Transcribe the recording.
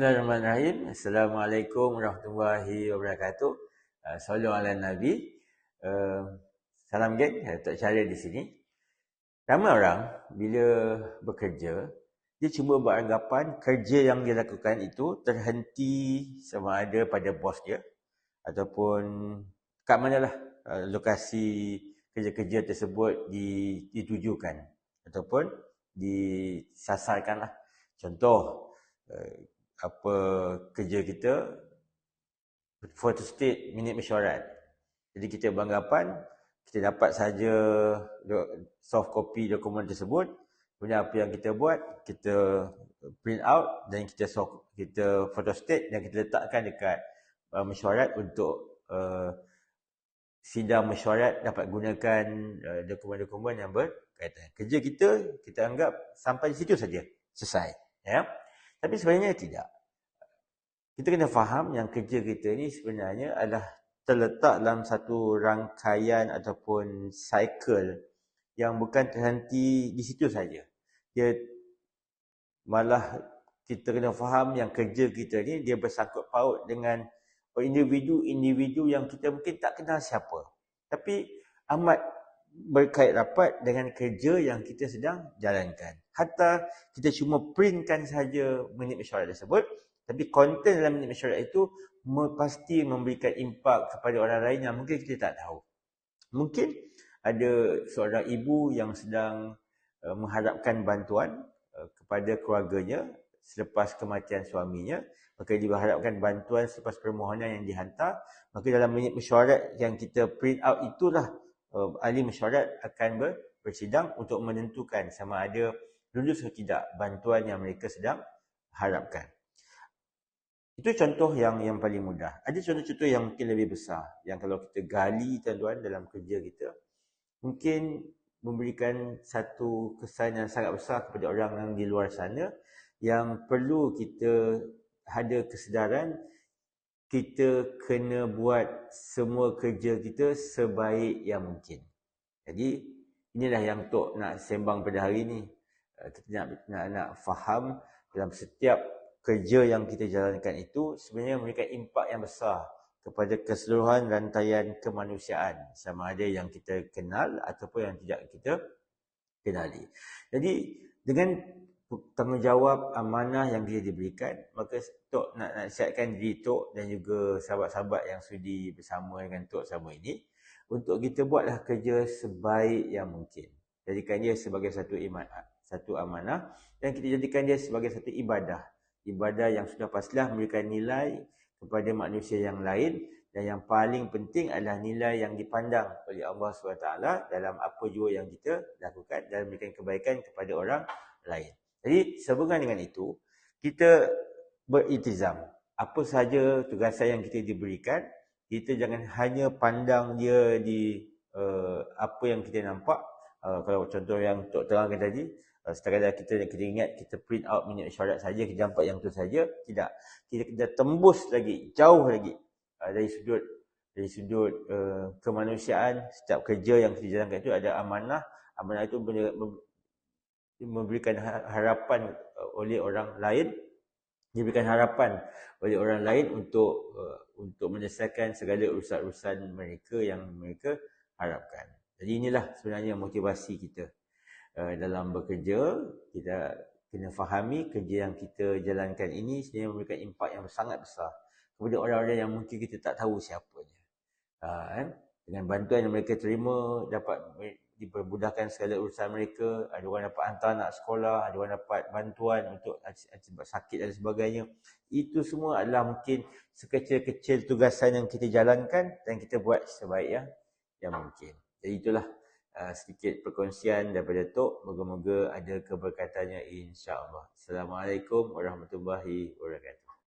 Bismillahirrahmanirrahim. Assalamualaikum warahmatullahi wabarakatuh. Sallu ala Nabi. Salam geng, Tok Syaril di sini. Ramai orang bila bekerja, dia cuba beranggapan kerja yang dia lakukan itu terhenti sama ada pada bos dia ataupun kat manalah lokasi kerja-kerja tersebut ditujukan ataupun disasarkanlah. Contoh, apa kerja kita photostat minit mesyuarat. Jadi kita beranggapan kita dapat saja soft copy dokumen tersebut, kemudian apa yang kita buat, kita print out dan kita photostat dan kita letakkan dekat mesyuarat untuk sidang mesyuarat dapat gunakan dokumen-dokumen yang berkaitan. Kerja kita anggap sampai di situ saja, selesai, ya. Tapi sebenarnya tidak. Kita kena faham yang kerja kita ni sebenarnya adalah terletak dalam satu rangkaian ataupun cycle yang bukan terhenti di situ saja. Dia malah kita kena faham yang kerja kita ni dia bersangkut paut dengan individu-individu yang kita mungkin tak kenal siapa. Tapi amat berkait rapat dengan kerja yang kita sedang jalankan. Hatta kita cuma printkan saja minit mesyuarat tersebut, tapi konten dalam minit mesyuarat itu pasti memberikan impak kepada orang lain yang mungkin kita tak tahu. Mungkin ada seorang ibu yang sedang mengharapkan bantuan kepada keluarganya selepas kematian suaminya, maka dia berharapkan bantuan selepas permohonan yang dihantar. Maka dalam minit mesyuarat yang kita print out itulah ahli mesyuarat akan bersidang untuk menentukan sama ada lulus atau tidak bantuan yang mereka sedang harapkan. Itu contoh yang paling mudah. Ada contoh-contoh yang mungkin lebih besar, yang kalau kita gali tuan-tuan dalam kerja kita, mungkin memberikan satu kesan yang sangat besar kepada orang yang di luar sana, yang perlu kita ada kesedaran kita kena buat semua kerja kita sebaik yang mungkin. Jadi inilah yang Tok nak sembang pada hari ini. Kita nak faham dalam setiap kerja yang kita jalankan itu sebenarnya memberikan impak yang besar kepada keseluruhan rantaian kemanusiaan, sama ada yang kita kenal ataupun yang tidak kita kenali. Jadi dengan tanggungjawab amanah yang dia diberikan, maka Tok nak nasihatkan diri Tok dan juga sahabat-sahabat yang sudi bersama dengan Tok selama ini untuk kita buatlah kerja sebaik yang mungkin. Jadikan dia sebagai satu amanah dan kita jadikan dia sebagai satu ibadah yang sudah pastilah memberikan nilai kepada manusia yang lain, dan yang paling penting adalah nilai yang dipandang oleh Allah SWT dalam apa jua yang kita lakukan dan memberikan kebaikan kepada orang lain. Jadi sehubungan dengan itu, kita beriltizam. Apa sahaja tugasan yang kita diberikan, kita jangan hanya pandang dia di apa yang kita nampak. Kalau contoh yang Tok terangkan tadi, sekadar kita ingat kita print out minit mesyuarat saja, kita nampak yang tu saja. Tidak. Kita tembus lagi, jauh lagi dari sudut kemanusiaan. Setiap kerja yang kita jalankan itu ada amanah. Amanah itu memberikan harapan oleh orang lain, diberikan harapan oleh orang lain untuk menyelesaikan segala urusan-urusan mereka yang mereka harapkan. Jadi inilah sebenarnya motivasi kita dalam bekerja. Kita kena fahami kerja yang kita jalankan ini sebenarnya memberikan impak yang sangat besar kepada orang-orang yang mungkin kita tak tahu siapanya. Dengan bantuan yang mereka terima, dapat dipermudahkan segala urusan mereka. Ada orang dapat hantar anak sekolah, ada orang dapat bantuan untuk akibat sakit dan sebagainya. Itu semua adalah mungkin sekecil-kecil tugasan yang kita jalankan dan kita buat sebaik yang mungkin. Jadi itulah sedikit perkongsian daripada Tok. Moga-moga ada keberkatannya, insya-Allah. Assalamualaikum warahmatullahi wabarakatuh.